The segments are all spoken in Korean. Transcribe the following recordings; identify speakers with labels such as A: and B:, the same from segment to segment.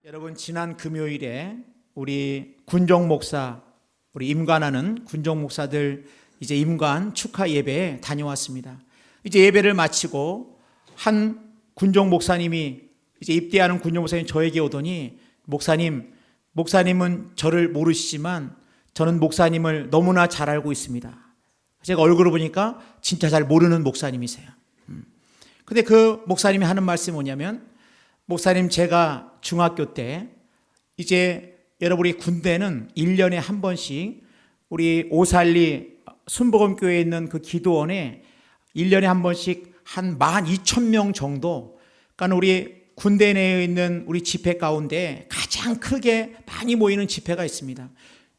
A: 여러분, 지난 금요일에 우리 군종 목사, 우리 임관하는 군종 목사들 이제 임관 축하 예배에 다녀왔습니다. 이제 예배를 마치고 한 군종 목사님이 이제 입대하는 군종 목사님이 저에게 오더니, 목사님은 저를 모르시지만 저는 목사님을 너무나 잘 알고 있습니다. 제가 얼굴을 보니까 진짜 잘 모르는 목사님이세요. 근데 그 목사님이 하는 말씀이 뭐냐면, 목사님, 제가 중학교 때 이제 여러분, 우리 군대는 1년에 한 번씩 우리 오살리 순복음교회에 있는 그 기도원에 1년에 한 번씩 한 12,000명 정도, 그러니까 우리 군대 내에 있는 우리 집회 가운데 가장 크게 많이 모이는 집회가 있습니다.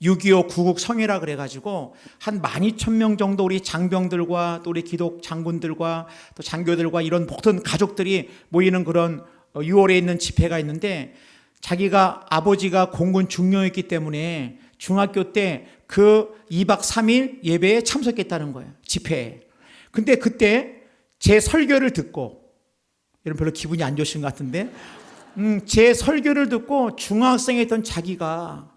A: 6.25 구국 성회라 그래가지고 한 12,000명 정도 우리 장병들과 또 우리 기독 장군들과 또 장교들과 이런 모든 가족들이 모이는 그런 6월에 있는 집회가 있는데, 자기가 아버지가 공군 중령이었기 때문에 중학교 때 그 2박 3일 예배에 참석했다는 거예요, 집회에. 근데 그때 제 설교를 듣고, 여러분 별로 기분이 안 좋으신 것 같은데, 제 설교를 듣고 중학생이었던 자기가,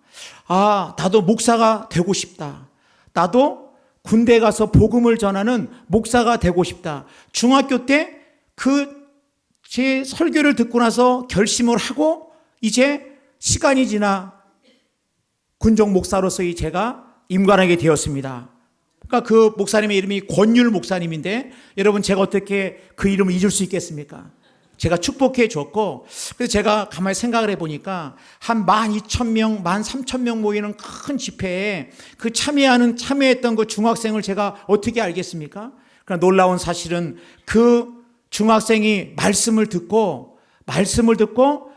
A: 나도 목사가 되고 싶다, 나도 군대 가서 복음을 전하는 목사가 되고 싶다, 중학교 때 제 설교를 듣고 나서 결심을 하고 이제 시간이 지나 군종 목사로서 제가 임관하게 되었습니다. 그러니까 그 목사님의 이름이 권율 목사님인데, 여러분 제가 어떻게 그 이름을 잊을 수 있겠습니까? 제가 축복해 줬고, 그래서 제가 가만히 생각을 해보니까 한 12,000명, 13,000명 모이는 큰 집회에 그 참여했던 그 중학생을 제가 어떻게 알겠습니까? 그러나 놀라운 사실은 그 중학생이 말씀을 듣고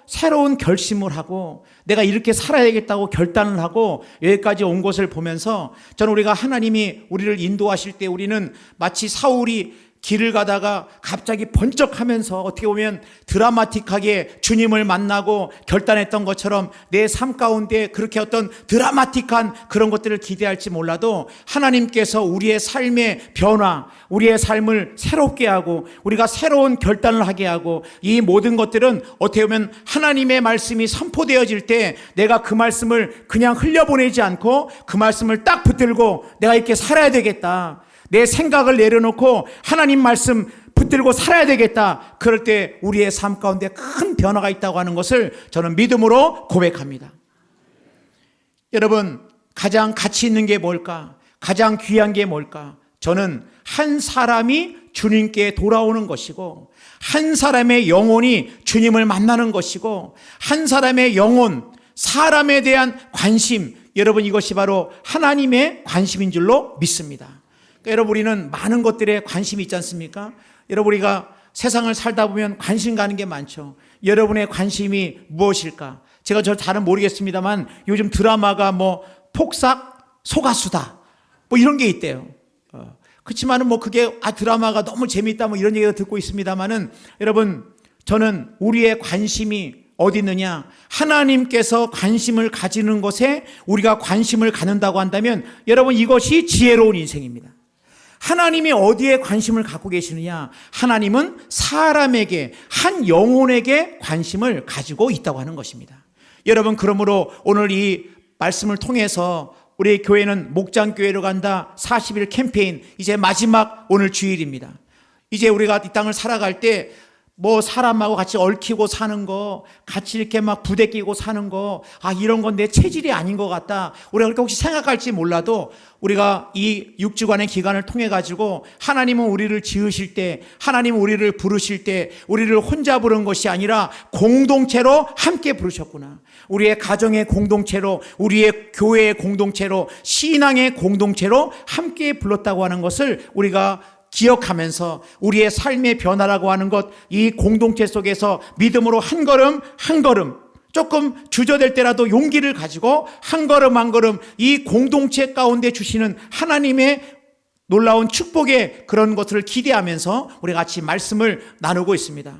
A: 새로운 결심을 하고 내가 이렇게 살아야겠다고 결단을 하고 여기까지 온 것을 보면서, 저는 우리가 하나님이 우리를 인도하실 때 우리는 마치 사울이 길을 가다가 갑자기 번쩍하면서 어떻게 보면 드라마틱하게 주님을 만나고 결단했던 것처럼 내 삶 가운데 그렇게 어떤 드라마틱한 그런 것들을 기대할지 몰라도, 하나님께서 우리의 삶의 변화, 우리의 삶을 새롭게 하고 우리가 새로운 결단을 하게 하고, 이 모든 것들은 어떻게 보면 하나님의 말씀이 선포되어질 때 내가 그 말씀을 그냥 흘려보내지 않고 그 말씀을 딱 붙들고 내가 이렇게 살아야 되겠다, 내 생각을 내려놓고 하나님 말씀 붙들고 살아야 되겠다, 그럴 때 우리의 삶 가운데 큰 변화가 있다고 하는 것을 저는 믿음으로 고백합니다. 여러분, 가장 가치 있는 게 뭘까? 가장 귀한 게 뭘까? 저는 한 사람이 주님께 돌아오는 것이고, 한 사람의 영혼이 주님을 만나는 것이고, 한 사람의 영혼, 사람에 대한 관심, 여러분 이것이 바로 하나님의 관심인 줄로 믿습니다. 여러분, 우리는 많은 것들에 관심이 있지 않습니까? 여러분, 우리가 세상을 살다 보면 관심 가는 게 많죠. 여러분의 관심이 무엇일까? 제가 잘은 모르겠습니다만 요즘 드라마가 폭삭 소가수다 이런 게 있대요. 그렇지만은 그게 드라마가 너무 재밌다 이런 얘기도 듣고 있습니다만은, 여러분, 저는 우리의 관심이 어디 있느냐? 하나님께서 관심을 가지는 것에 우리가 관심을 갖는다고 한다면, 여러분, 이것이 지혜로운 인생입니다. 하나님이 어디에 관심을 갖고 계시느냐? 하나님은 사람에게, 한 영혼에게 관심을 가지고 있다고 하는 것입니다. 여러분, 그러므로 오늘 이 말씀을 통해서 우리 교회는 목장교회로 간다 40일 캠페인, 이제 마지막 오늘 주일입니다. 이제 우리가 이 땅을 살아갈 때 사람하고 같이 얽히고 사는 거, 같이 이렇게 부대 끼고 사는 거, 이런 건 내 체질이 아닌 것 같다, 우리가 그렇게 혹시 생각할지 몰라도, 우리가 이 6주간의 기간을 통해 가지고 하나님은 우리를 지으실 때, 하나님은 우리를 부르실 때 우리를 혼자 부른 것이 아니라 공동체로 함께 부르셨구나. 우리의 가정의 공동체로, 우리의 교회의 공동체로, 신앙의 공동체로 함께 불렀다고 하는 것을 우리가 기억하면서 우리의 삶의 변화라고 하는 것, 이 공동체 속에서 믿음으로 한 걸음 한 걸음, 조금 주저될 때라도 용기를 가지고 한 걸음 한 걸음 이 공동체 가운데 주시는 하나님의 놀라운 축복의 그런 것들을 기대하면서 우리가 같이 말씀을 나누고 있습니다.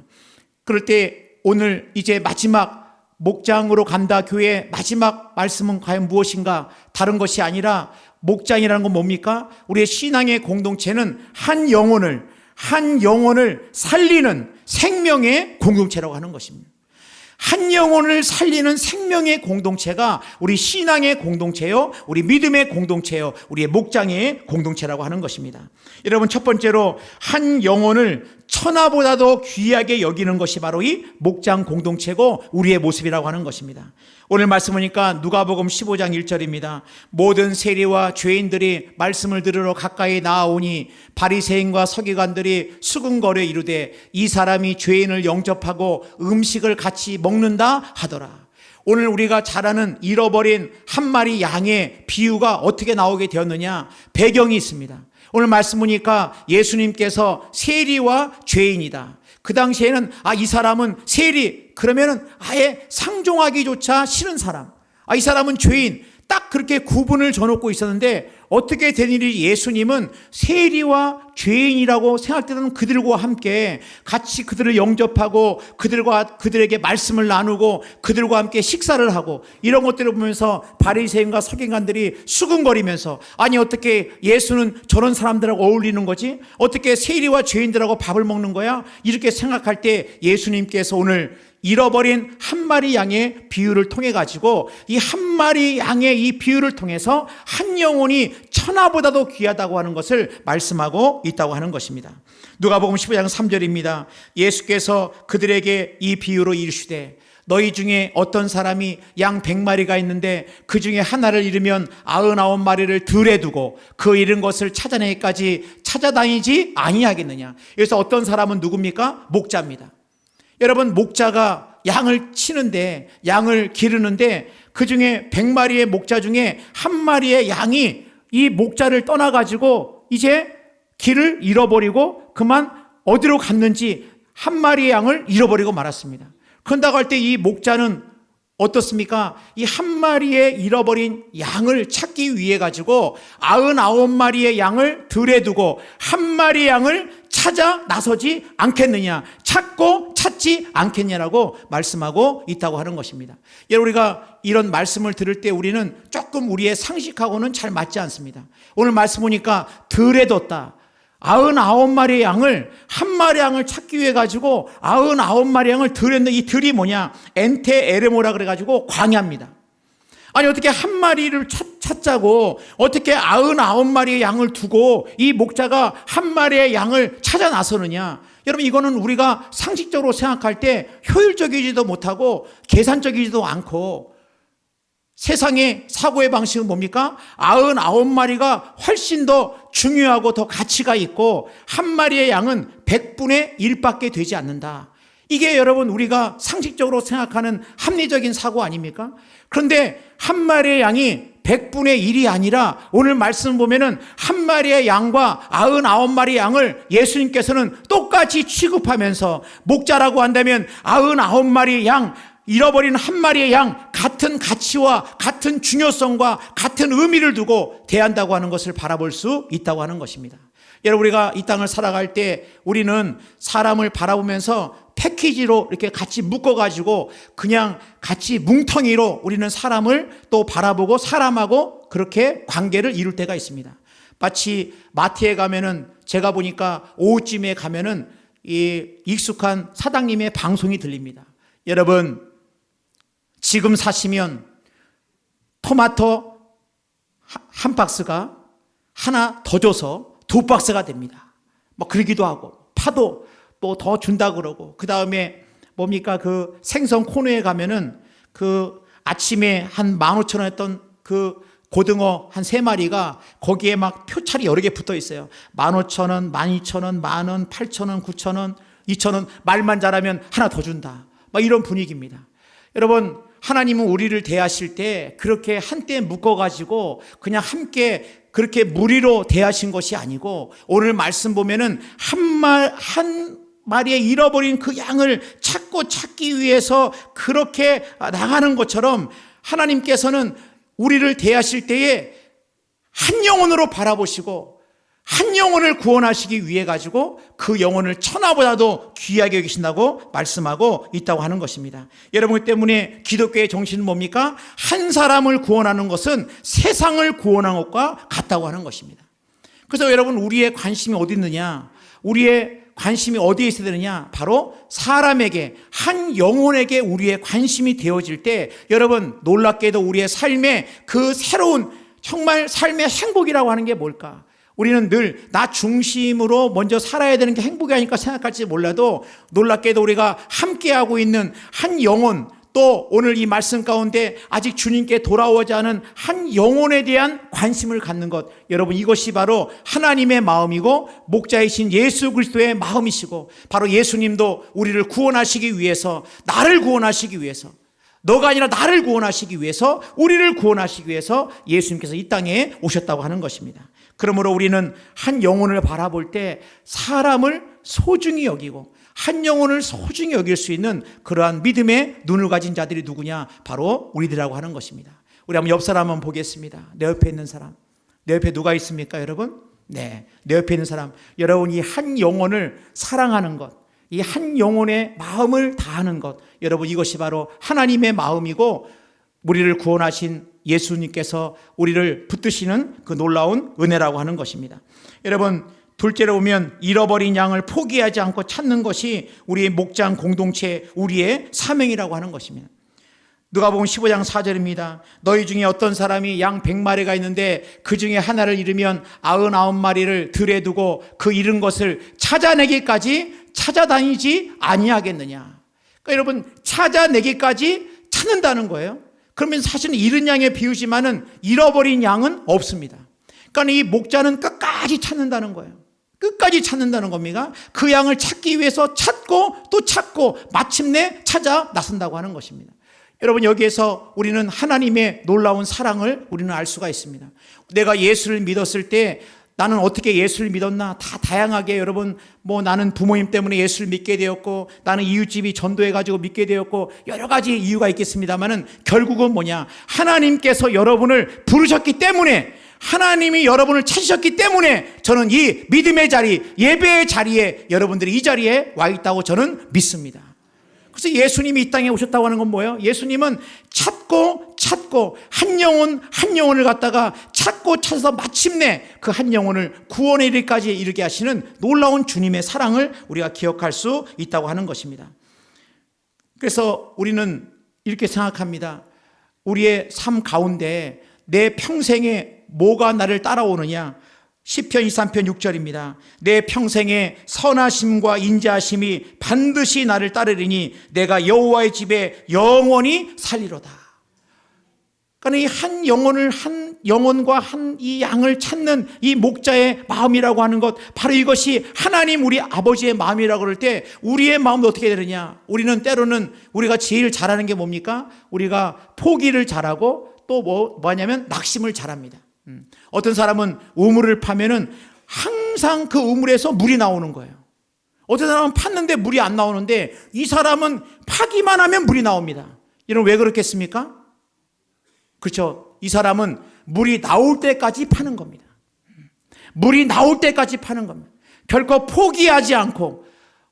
A: 그럴 때 오늘 이제 마지막 목장으로 간다 교회의 마지막 말씀은 과연 무엇인가? 다른 것이 아니라, 목장이라는 건 뭡니까? 우리의 신앙의 공동체는 한 영혼을 살리는 생명의 공동체라고 하는 것입니다. 한 영혼을 살리는 생명의 공동체가 우리 신앙의 공동체요, 우리 믿음의 공동체요, 우리의 목장의 공동체라고 하는 것입니다. 여러분, 첫 번째로 한 영혼을 천하보다도 귀하게 여기는 것이 바로 이 목장 공동체고 우리의 모습이라고 하는 것입니다. 오늘 말씀 보니까 누가복음 15장 1절입니다. 모든 세리와 죄인들이 말씀을 들으러 가까이 나아오니 바리새인과 서기관들이 수군거려 이르되 이 사람이 죄인을 영접하고 음식을 같이 먹는다 하더라. 오늘 우리가 잘 아는 잃어버린 한 마리 양의 비유가 어떻게 나오게 되었느냐, 배경이 있습니다. 오늘 말씀 보니까 예수님께서 세리와 죄인이다. 그 당시에는 이 사람은 세리, 그러면은 아예 상종하기조차 싫은 사람, 이 사람은 죄인, 딱 그렇게 구분을 져놓고 있었는데 어떻게 된 일이 예수님은 세리와 죄인이라고 생각되는 그들과 함께 같이 그들을 영접하고 그들에게 말씀을 나누고 그들과 함께 식사를 하고 이런 것들을 보면서 바리새인과 서기관들이 수군거리면서 아니 어떻게 예수는 저런 사람들하고 어울리는 거지? 어떻게 세리와 죄인들하고 밥을 먹는 거야? 이렇게 생각할 때 예수님께서 오늘 잃어버린 한 마리 양의 비유를 통해 가지고 이 한 마리 양의 이 비유를 통해서 한 영혼이 천하보다도 귀하다고 하는 것을 말씀하고 있다고 하는 것입니다. 누가복음 15장 3절입니다. 예수께서 그들에게 이 비유로 이르시되 너희 중에 어떤 사람이 양 100마리가 있는데 그 중에 하나를 잃으면 99마리를 들에 두고 그 잃은 것을 찾아내기까지 찾아다니지 아니하겠느냐. 그래서 어떤 사람은 누굽니까? 목자입니다. 여러분, 목자가 양을 치는데, 양을 기르는데 그 중에 100마리의 목자 중에 한 마리의 양이 이 목자를 떠나가지고 이제 길을 잃어버리고 그만 어디로 갔는지 한 마리의 양을 잃어버리고 말았습니다. 그런다고 할 때 이 목자는 어떻습니까? 이 한 마리의 잃어버린 양을 찾기 위해 가지고 99마리의 양을 들에 두고 한 마리의 양을 찾아 나서지 않겠느냐, 찾고 찾지 않겠냐라고 말씀하고 있다고 하는 것입니다. 여러분, 우리가 이런 말씀을 들을 때 우리는 조금 우리의 상식하고는 잘 맞지 않습니다. 오늘 말씀 보니까 들에 뒀다. 99마리의 양을, 한 마리 양을 찾기 위해 가지고 99마리 양을 들였는데 이 들이 뭐냐? 엔테 에르모라 그래가지고 광야입니다. 아니 어떻게 한 마리를 찾자고 어떻게 99마리의 양을 두고 이 목자가 한 마리의 양을 찾아 나서느냐. 여러분, 이거는 우리가 상식적으로 생각할 때 효율적이지도 못하고 계산적이지도 않고, 세상의 사고의 방식은 뭡니까? 99마리가 훨씬 더 중요하고 더 가치가 있고 한 마리의 양은 100분의 1밖에 되지 않는다. 이게 여러분 우리가 상식적으로 생각하는 합리적인 사고 아닙니까? 그런데 한 마리의 양이 100분의 1이 아니라 오늘 말씀 보면은 한 마리의 양과 99마리의 양을 예수님께서는 똑같이 취급하면서, 목자라고 한다면 99마리의 양, 잃어버린 한 마리의 양, 같은 가치와 같은 중요성과 같은 의미를 두고 대한다고 하는 것을 바라볼 수 있다고 하는 것입니다. 여러분, 우리가 이 땅을 살아갈 때 우리는 사람을 바라보면서 패키지로 이렇게 같이 묶어가지고 그냥 같이 뭉텅이로 우리는 사람을 또 바라보고 사람하고 그렇게 관계를 이룰 때가 있습니다. 마치 마트에 가면은, 제가 보니까 오후쯤에 가면은 이 익숙한 사장님의 방송이 들립니다. 여러분, 지금 사시면 토마토 한 박스가 하나 더 줘서 2박스가 됩니다. 뭐 그러기도 하고, 파도 또 더 준다 그러고, 그 다음에 뭡니까? 그 생선 코너에 가면은 그 아침에 한 15,000원 했던 그 고등어 한 3마리가 거기에 막 표찰이 여러 개 붙어 있어요. 15,000원, 12,000원, 10,000원, 8,000원, 9,000원, 2,000원, 말만 잘하면 하나 더 준다. 막 이런 분위기입니다. 여러분, 하나님은 우리를 대하실 때 그렇게 한때 묶어가지고 그냥 함께 그렇게 무리로 대하신 것이 아니고, 오늘 말씀 보면은 한 마리에 잃어버린 그 양을 찾기 위해서 그렇게 나가는 것처럼 하나님께서는 우리를 대하실 때에 한 영혼으로 바라보시고 한 영혼을 구원하시기 위해 가지고 그 영혼을 천하보다도 귀하게 여기신다고 말씀하고 있다고 하는 것입니다. 여러분 때문에 기독교의 정신은 뭡니까? 한 사람을 구원하는 것은 세상을 구원하는 것과 같다고 하는 것입니다. 그래서 여러분, 우리의 관심이 어디 있느냐? 우리의 관심이 어디에 있어야 되느냐? 바로 사람에게, 한 영혼에게 우리의 관심이 되어질 때 여러분 놀랍게도 우리의 삶의 그 새로운 정말 삶의 행복이라고 하는 게 뭘까? 우리는 늘 나 중심으로 먼저 살아야 되는 게 행복이 아닐까 생각할지 몰라도 놀랍게도 우리가 함께하고 있는 한 영혼, 또 오늘 이 말씀 가운데 아직 주님께 돌아오지 않은 한 영혼에 대한 관심을 갖는 것, 여러분 이것이 바로 하나님의 마음이고 목자이신 예수 그리스도의 마음이시고, 바로 예수님도 우리를 구원하시기 위해서, 나를 구원하시기 위해서, 너가 아니라 나를 구원하시기 위해서, 우리를 구원하시기 위해서 예수님께서 이 땅에 오셨다고 하는 것입니다. 그러므로 우리는 한 영혼을 바라볼 때 사람을 소중히 여기고 한 영혼을 소중히 여길 수 있는 그러한 믿음의 눈을 가진 자들이 누구냐? 바로 우리들이라고 하는 것입니다. 우리 한번 옆 사람 한번 보겠습니다. 내 옆에 있는 사람. 내 옆에 누가 있습니까, 여러분? 네, 내 옆에 있는 사람. 여러분 이 한 영혼을 사랑하는 것, 이 한 영혼의 마음을 다하는 것, 여러분 이것이 바로 하나님의 마음이고 우리를 구원하신 예수님께서 우리를 붙드시는 그 놀라운 은혜라고 하는 것입니다. 여러분 둘째로 보면 잃어버린 양을 포기하지 않고 찾는 것이 우리의 목장 공동체, 우리의 사명이라고 하는 것입니다. 누가복음 15장 4절입니다. 너희 중에 어떤 사람이 양 100마리가 있는데 그 중에 하나를 잃으면 99마리를 들에 두고 그 잃은 것을 찾아내기까지 찾아다니지 아니하겠느냐. 그러니까 여러분 찾아내기까지 찾는다는 거예요. 그러면 사실은 잃은 양에 비유지만은 잃어버린 양은 없습니다. 그러니까 이 목자는 끝까지 찾는다는 거예요. 끝까지 찾는다는 겁니다. 그 양을 찾기 위해서 찾고 또 찾고 마침내 찾아 나선다고 하는 것입니다. 여러분 여기에서 우리는 하나님의 놀라운 사랑을 우리는 알 수가 있습니다. 내가 예수를 믿었을 때 나는 어떻게 예수를 믿었나? 다 다양하게 여러분 나는 부모님 때문에 예수를 믿게 되었고 나는 이웃집이 전도해가지고 믿게 되었고 여러 가지 이유가 있겠습니다만은 결국은 뭐냐? 하나님께서 여러분을 부르셨기 때문에, 하나님이 여러분을 찾으셨기 때문에 저는 이 믿음의 자리, 예배의 자리에 여러분들이 이 자리에 와 있다고 저는 믿습니다. 그래서 예수님이 이 땅에 오셨다고 하는 건 뭐예요? 예수님은 찾고 한 영혼을 갖다가 찾고 찾아서 마침내 그 한 영혼을 구원의 일까지 이르게 하시는 놀라운 주님의 사랑을 우리가 기억할 수 있다고 하는 것입니다. 그래서 우리는 이렇게 생각합니다. 우리의 삶 가운데 내 평생에 뭐가 나를 따라오느냐? 시편 23편 6절입니다. 내 평생에 선하심과 인자하심이 반드시 나를 따르리니 내가 여호와의 집에 영원히 살리로다. 그러니까 이 한 영혼을, 한 영혼과 한 이 양을 찾는 이 목자의 마음이라고 하는 것, 바로 이것이 하나님 우리 아버지의 마음이라고 그럴 때 우리의 마음도 어떻게 되느냐? 우리는 때로는 우리가 제일 잘하는 게 뭡니까? 우리가 포기를 잘하고 또 뭐냐면 낙심을 잘합니다. 어떤 사람은 우물을 파면은 항상 그 우물에서 물이 나오는 거예요. 어떤 사람은 팠는데 물이 안 나오는데 이 사람은 파기만 하면 물이 나옵니다. 여러분 왜 그렇겠습니까? 그렇죠. 이 사람은 물이 나올 때까지 파는 겁니다. 물이 나올 때까지 파는 겁니다. 결코 포기하지 않고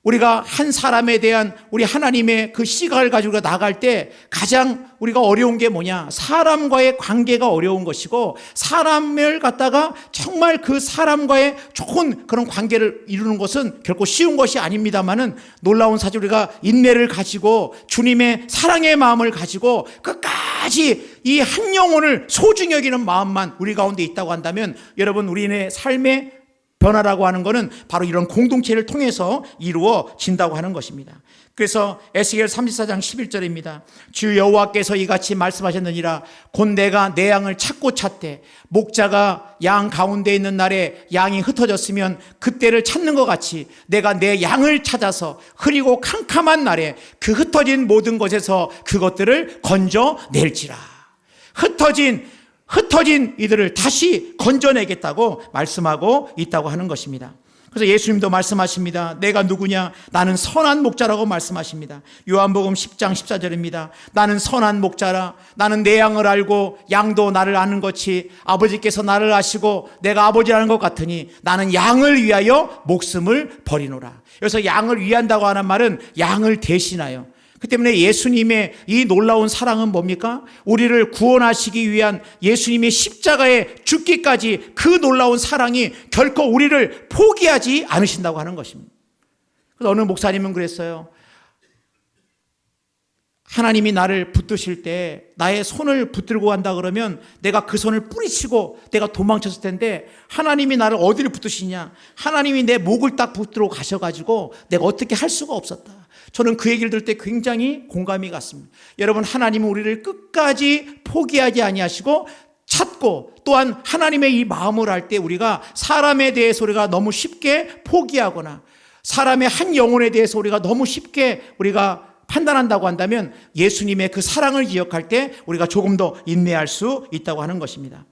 A: 우리가 한 사람에 대한 우리 하나님의 그 시각을 가지고 나갈 때 가장 우리가 어려운 게 뭐냐? 사람과의 관계가 어려운 것이고, 사람을 갖다가 정말 그 사람과의 좋은 그런 관계를 이루는 것은 결코 쉬운 것이 아닙니다만은 놀라운 사실, 우리가 인내를 가지고 주님의 사랑의 마음을 가지고 끝까지 이 한 영혼을 소중히 여기는 마음만 우리 가운데 있다고 한다면 여러분 우리의 삶의 변화라고 하는 것은 바로 이런 공동체를 통해서 이루어진다고 하는 것입니다. 그래서 에스겔 34장 11절입니다. 주 여호와께서 이같이 말씀하셨느니라. 곧 내가 내 양을 찾고 찾되 목자가 양 가운데 있는 날에 양이 흩어졌으면 그때를 찾는 것 같이 내가 내 양을 찾아서 흐리고 캄캄한 날에 그 흩어진 모든 것에서 그것들을 건져낼지라. 흩어진 이들을 다시 건져내겠다고 말씀하고 있다고 하는 것입니다. 그래서 예수님도 말씀하십니다. 내가 누구냐? 나는 선한 목자라고 말씀하십니다. 요한복음 10장 14절입니다. 나는 선한 목자라. 나는 내 양을 알고 양도 나를 아는 것이 아버지께서 나를 아시고 내가 아버지를 아는 것 같으니 나는 양을 위하여 목숨을 버리노라. 그래서 양을 위한다고 하는 말은 양을 대신하여. 그 때문에 예수님의 이 놀라운 사랑은 뭡니까? 우리를 구원하시기 위한 예수님의 십자가에 죽기까지 그 놀라운 사랑이 결코 우리를 포기하지 않으신다고 하는 것입니다. 그래서 어느 목사님은 그랬어요. 하나님이 나를 붙드실 때 나의 손을 붙들고 간다 그러면 내가 그 손을 뿌리치고 내가 도망쳤을 텐데 하나님이 나를 어디를 붙드시냐, 하나님이 내 목을 딱 붙들어 가셔가지고 내가 어떻게 할 수가 없었다. 저는 그 얘기를 들을 때 굉장히 공감이 갔습니다. 여러분, 하나님은 우리를 끝까지 포기하지 아니하시고 찾고, 또한 하나님의 이 마음을 알 때 우리가 사람에 대해서 우리가 너무 쉽게 포기하거나 사람의 한 영혼에 대해서 우리가 너무 쉽게 우리가 판단한다고 한다면 예수님의 그 사랑을 기억할 때 우리가 조금 더 인내할 수 있다고 하는 것입니다.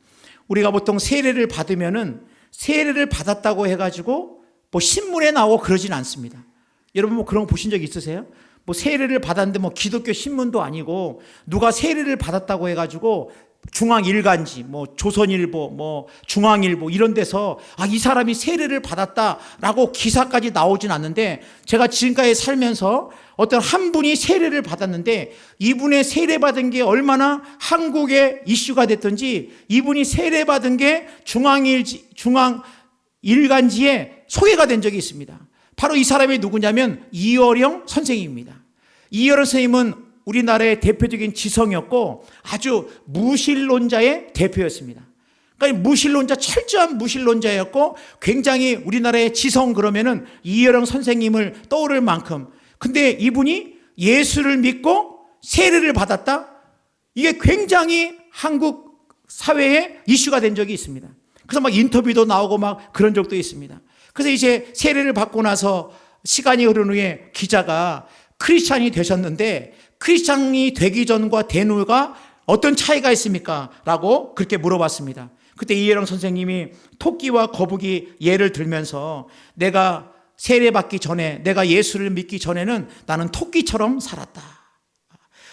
A: 우리가 보통 세례를 받으면은 세례를 받았다고 해가지고 뭐 신문에 나오고 그러진 않습니다. 여러분 뭐 그런 거 보신 적 있으세요? 뭐 세례를 받았는데 뭐 기독교 신문도 아니고 누가 세례를 받았다고 해가지고 중앙일간지, 뭐 조선일보, 뭐 중앙일보 이런 데서 이 사람이 세례를 받았다라고 기사까지 나오진 않는데, 제가 지금까지 살면서 어떤 한 분이 세례를 받았는데 이분의 세례 받은 게 얼마나 한국에 이슈가 됐던지 이분이 세례 받은 게 중앙일간지에 소개가 된 적이 있습니다. 바로 이 사람이 누구냐면 이어령 선생님입니다. 이어령 선생님은 우리나라의 대표적인 지성이었고 아주 무신론자의 대표였습니다. 그러니까 무신론자, 철저한 무신론자였고 굉장히 우리나라의 지성 그러면은 이어령 선생님을 떠오를 만큼, 근데 이분이 예수를 믿고 세례를 받았다? 이게 굉장히 한국 사회에 이슈가 된 적이 있습니다. 그래서 막 인터뷰도 나오고 막 그런 적도 있습니다. 그래서 이제 세례를 받고 나서 시간이 흐른 후에 기자가 크리스찬이 되셨는데 크리스찬이 되기 전과 된 후가 어떤 차이가 있습니까? 라고 그렇게 물어봤습니다. 그때 이혜령 선생님이 토끼와 거북이 예를 들면서 내가 세례받기 전에, 내가 예수를 믿기 전에는 나는 토끼처럼 살았다.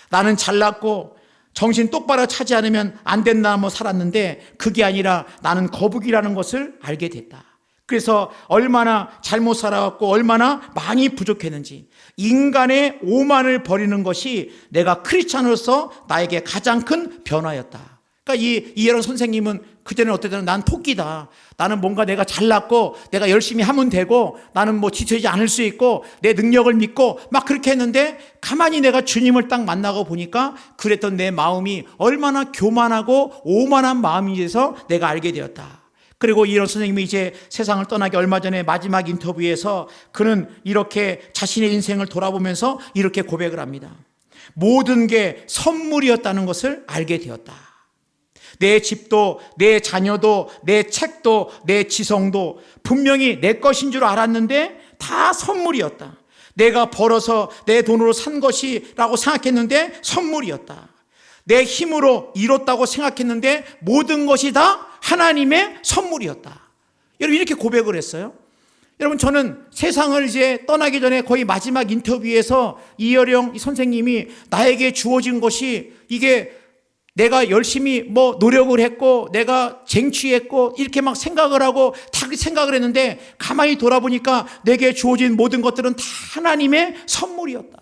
A: 나는 잘났고 정신 똑바로 차지 않으면 안 된다 뭐 살았는데 그게 아니라 나는 거북이라는 것을 알게 됐다. 그래서 얼마나 잘못 살아왔고 얼마나 많이 부족했는지, 인간의 오만을 버리는 것이 내가 크리스찬으로서 나에게 가장 큰 변화였다. 그러니까 이혜령 선생님은 그때는 어쨌든 난 토끼다. 나는 뭔가 내가 잘났고 내가 열심히 하면 되고 나는 뭐 지쳐지지 않을 수 있고 내 능력을 믿고 막 그렇게 했는데 가만히 내가 주님을 딱 만나고 보니까 그랬던 내 마음이 얼마나 교만하고 오만한 마음이 돼서 내가 알게 되었다. 그리고 이런 선생님이 이제 세상을 떠나기 얼마 전에 마지막 인터뷰에서 그는 이렇게 자신의 인생을 돌아보면서 이렇게 고백을 합니다. 모든 게 선물이었다는 것을 알게 되었다. 내 집도, 내 자녀도, 내 책도, 내 지성도 분명히 내 것인 줄 알았는데 다 선물이었다. 내가 벌어서 내 돈으로 산 것이라고 생각했는데 선물이었다. 내 힘으로 이뤘다고 생각했는데 모든 것이 다 하나님의 선물이었다. 여러분 이렇게 고백을 했어요. 여러분 저는 세상을 이제 떠나기 전에 거의 마지막 인터뷰에서 이어령 선생님이 나에게 주어진 것이 이게 내가 열심히 뭐 노력을 했고 내가 쟁취했고 이렇게 막 생각을 하고 다 생각을 했는데 가만히 돌아보니까 내게 주어진 모든 것들은 다 하나님의 선물이었다.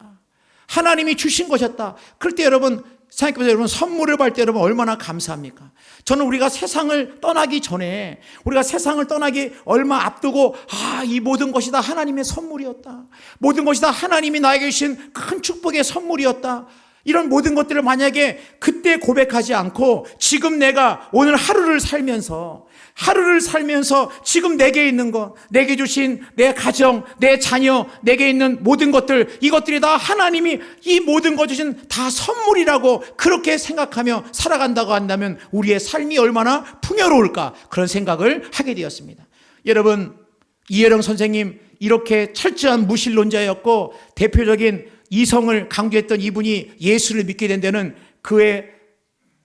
A: 하나님이 주신 것이었다. 그럴 때 여러분 생각해보세요. 여러분 선물을 받을 때 여러분 얼마나 감사합니까? 저는 우리가 세상을 떠나기 전에, 우리가 세상을 떠나기 얼마 앞두고 이 모든 것이 다 하나님의 선물이었다. 모든 것이 다 하나님이 나에게 주신 큰 축복의 선물이었다. 이런 모든 것들을 만약에 그때 고백하지 않고 지금 내가 오늘 하루를 살면서 지금 내게 있는 것, 내게 주신 내 가정, 내 자녀, 내게 있는 모든 것들, 이것들이 다 하나님이 이 모든 것 주신 다 선물이라고 그렇게 생각하며 살아간다고 한다면 우리의 삶이 얼마나 풍요로울까, 그런 생각을 하게 되었습니다. 여러분, 이혜령 선생님 이렇게 철저한 무신론자였고 대표적인 이성을 강조했던 이분이 예수를 믿게 된 데는 그의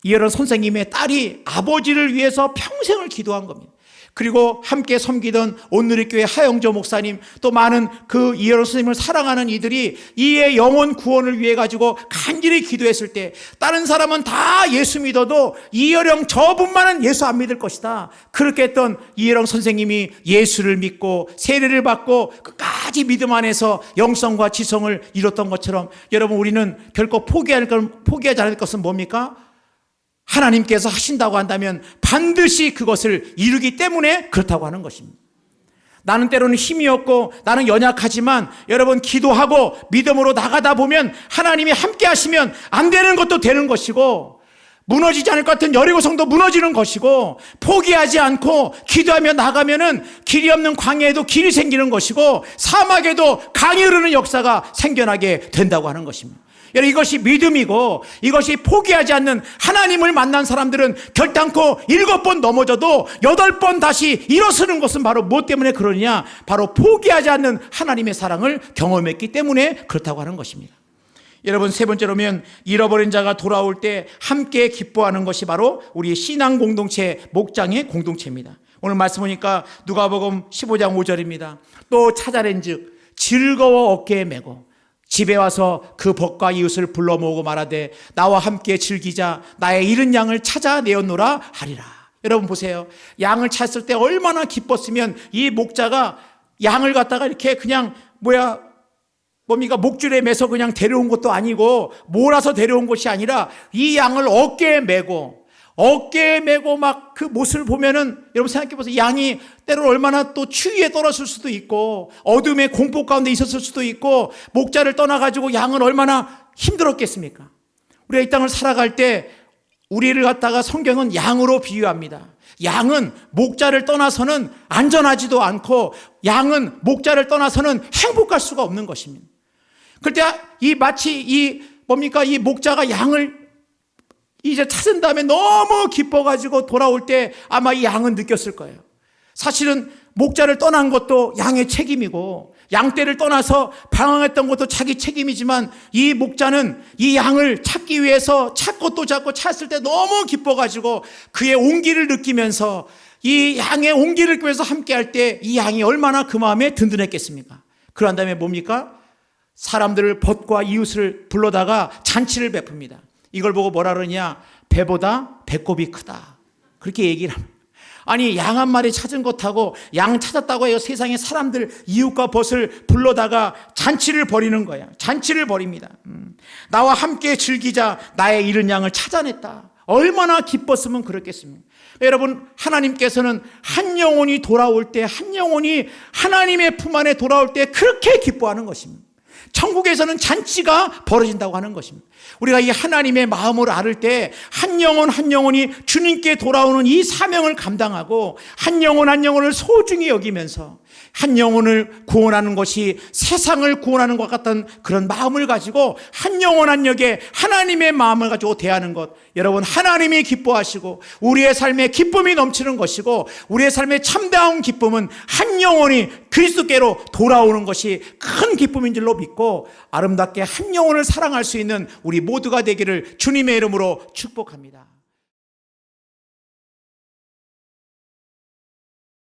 A: 이혜령 선생님의 딸이 아버지를 위해서 평생을 기도한 겁니다. 그리고 함께 섬기던 온누리교회 하영조 목사님, 또 많은 그 이혜령 선생님을 사랑하는 이들이 이의 영혼 구원을 위해 가지고 간절히 기도했을 때 다른 사람은 다 예수 믿어도 이혜령 저분만은 예수 안 믿을 것이다. 그렇게 했던 이혜령 선생님이 예수를 믿고 세례를 받고 끝까지 믿음 안에서 영성과 지성을 이뤘던 것처럼 여러분 우리는 결코 포기하지 않을 것은 뭡니까? 하나님께서 하신다고 한다면 반드시 그것을 이루기 때문에 그렇다고 하는 것입니다. 나는 때로는 힘이 없고 나는 연약하지만 여러분 기도하고 믿음으로 나가다 보면 하나님이 함께 하시면 안 되는 것도 되는 것이고 무너지지 않을 것 같은 여리고성도 무너지는 것이고 포기하지 않고 기도하며 나가면은 길이 없는 광야에도 길이 생기는 것이고 사막에도 강이 흐르는 역사가 생겨나게 된다고 하는 것입니다. 여러분 이것이 믿음이고 이것이 포기하지 않는 하나님을 만난 사람들은 결단코 7번 넘어져도 8번 다시 일어서는 것은 바로 무엇 때문에 그러느냐? 바로 포기하지 않는 하나님의 사랑을 경험했기 때문에 그렇다고 하는 것입니다. 여러분 세 번째로면 잃어버린 자가 돌아올 때 함께 기뻐하는 것이 바로 우리 신앙 공동체 목장의 공동체입니다. 오늘 말씀 보니까 누가복음 15장 5절입니다. 또 찾아낸즉 즐거워 어깨에 메고 집에 와서 그 벗과 이웃을 불러 모으고 말하되 나와 함께 즐기자 나의 잃은 양을 찾아내었노라 하리라. 여러분 보세요. 양을 찾았을 때 얼마나 기뻤으면 이 목자가 양을 갖다가 이렇게 그냥 뭡니까 목줄에 매서 그냥 데려온 것도 아니고 몰아서 데려온 것이 아니라 이 양을 어깨에 메고 막 그 모습을 보면은 여러분 생각해 보세요. 양이 때로 얼마나 또 추위에 떨었을 수도 있고 어둠의 공포 가운데 있었을 수도 있고 목자를 떠나가지고 양은 얼마나 힘들었겠습니까? 우리가 이 땅을 살아갈 때 우리를 갖다가 성경은 양으로 비유합니다. 양은 목자를 떠나서는 안전하지도 않고 양은 목자를 떠나서는 행복할 수가 없는 것입니다. 그럴 때 마치 이 목자가 양을 이제 찾은 다음에 너무 기뻐가지고 돌아올 때 아마 이 양은 느꼈을 거예요. 사실은 목자를 떠난 것도 양의 책임이고 양떼를 떠나서 방황했던 것도 자기 책임이지만 이 목자는 이 양을 찾기 위해서 찾고 또 찾고 찾았을 때 너무 기뻐가지고 그의 온기를 느끼면서 이 양의 온기를 느끼면서 함께할 때 이 양이 얼마나 그 마음에 든든했겠습니까? 그런 다음에 뭡니까? 사람들을 벗과 이웃을 불러다가 잔치를 베풉니다. 이걸 보고 뭐라 그러냐? 배보다 배꼽이 크다. 그렇게 얘기를 합니다. 아니 양 한 마리 찾은 것하고 양 찾았다고 해요. 세상에 사람들 이웃과 벗을 불러다가 잔치를 벌이는 거야. 잔치를 벌입니다. 나와 함께 즐기자 나의 잃은 양을 찾아냈다. 얼마나 기뻤으면 그렇겠습니까? 여러분 하나님께서는 한 영혼이 돌아올 때 한 영혼이 하나님의 품 안에 돌아올 때 그렇게 기뻐하는 것입니다. 천국에서는 잔치가 벌어진다고 하는 것입니다. 우리가 이 하나님의 마음을 알을 때 한 영혼 한 영혼이 주님께 돌아오는 이 사명을 감당하고 한 영혼 한 영혼을 소중히 여기면서 한 영혼을 구원하는 것이 세상을 구원하는 것 같은 그런 마음을 가지고 한 영혼 한 영에 하나님의 마음을 가지고 대하는 것, 여러분 하나님이 기뻐하시고 우리의 삶에 기쁨이 넘치는 것이고 우리의 삶의 참다운 기쁨은 한 영혼이 그리스도께로 돌아오는 것이 큰 기쁨인 줄로 믿고 아름답게 한 영혼을 사랑할 수 있는 우리 모두가 되기를 주님의 이름으로 축복합니다.